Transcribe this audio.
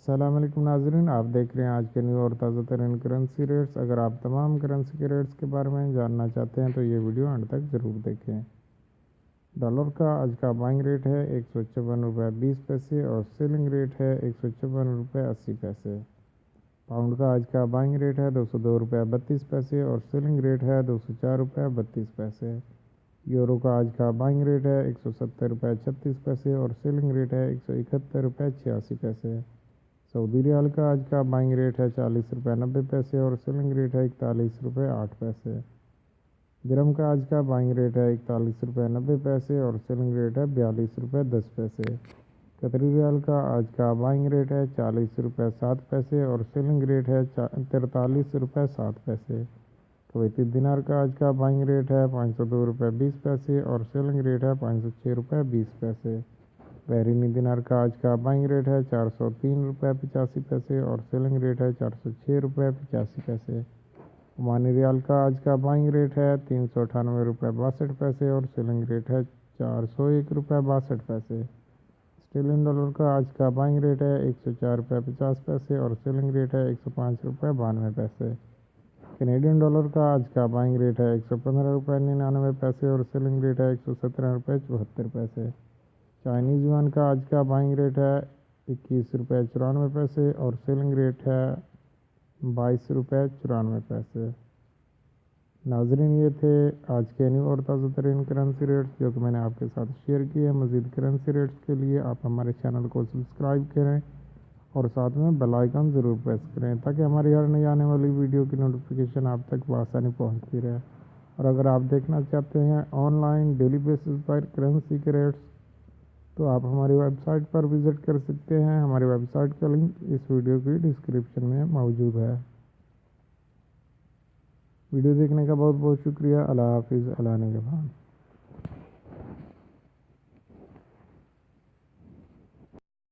السلام علیکم ناظرین، آپ دیکھ رہے ہیں آج کے نیو اور تازہ ترین کرنسی ریٹس۔ اگر آپ تمام کرنسی کے ریٹس کے بارے میں جاننا چاہتے ہیں تو یہ ویڈیو انڈ تک ضرور دیکھیں۔ ڈالر کا آج کا بائنگ ریٹ ہے 156.20 اور سیلنگ ریٹ ہے 156.80۔ پاؤنڈ کا آج کا بائنگ ریٹ ہے 202.32 اور سیلنگ ریٹ ہے 204.32۔ یورو کا آج کا بائنگ ریٹ ہے 170.36 اور سیلنگ ریٹ ہے 171.86۔ سعودی ریال کا آج کا بائنگ ریٹ ہے 40.90 اور سیلنگ ریٹ ہے 41.08۔ درہم کا آج کا بائنگ ریٹ ہے 41.90 اور سیلنگ ریٹ ہے 42.10۔ قطری ریال کا آج کا بائنگ ریٹ ہے 40.07 اور سیلنگ ریٹ ہے 43.07۔ کویتی دینار کا آج کا بائنگ ریٹ ہے 502.20 اور سیلنگ ریٹ ہے 506.20۔ بحرینی دینار کا آج کا بائنگ ریٹ ہے 403.85 اور سیلنگ ریٹ ہے 406.85۔ عمانی ریال کا آج کا بائنگ ریٹ ہے 398.62 اور سیلنگ ریٹ ہے 401.62۔ اسٹیلن ڈالر کا آج کا بائنگ ریٹ ہے 104.50 اور سیلنگ ریٹ ہے 105.92۔ کینیڈین ڈالر کا آج کا بائنگ ریٹ ہے 115.99 اور سیلنگ ریٹ ہے 117.74۔ چائنیز یوان کا آج کا بائنگ ریٹ ہے 21.94 اور سیلنگ ریٹ ہے 22.94۔ ناظرین، یہ تھے آج کے نیو اور تازہ ترین کرنسی ریٹس جو کہ میں نے آپ کے ساتھ شیئر کیے۔ مزید کرنسی ریٹس کے لیے آپ ہمارے چینل کو سبسکرائب کریں اور ساتھ میں بیل آئیکن ضرور پریس کریں تاکہ ہماری ہر نئی آنے والی ویڈیو کی نوٹیفیکیشن آپ تک بآسانی پہنچتی رہے۔ اور اگر آپ دیکھنا چاہتے ہیں on line daily basis per currency کے ریٹس تو آپ ہماری ویب سائٹ پر وزٹ کر سکتے ہیں۔ ہماری ویب سائٹ کا لنک اس ویڈیو کی ڈسکرپشن میں موجود ہے۔ ویڈیو دیکھنے کا بہت بہت شکریہ۔ اللہ حافظ، اللہ نگہبان۔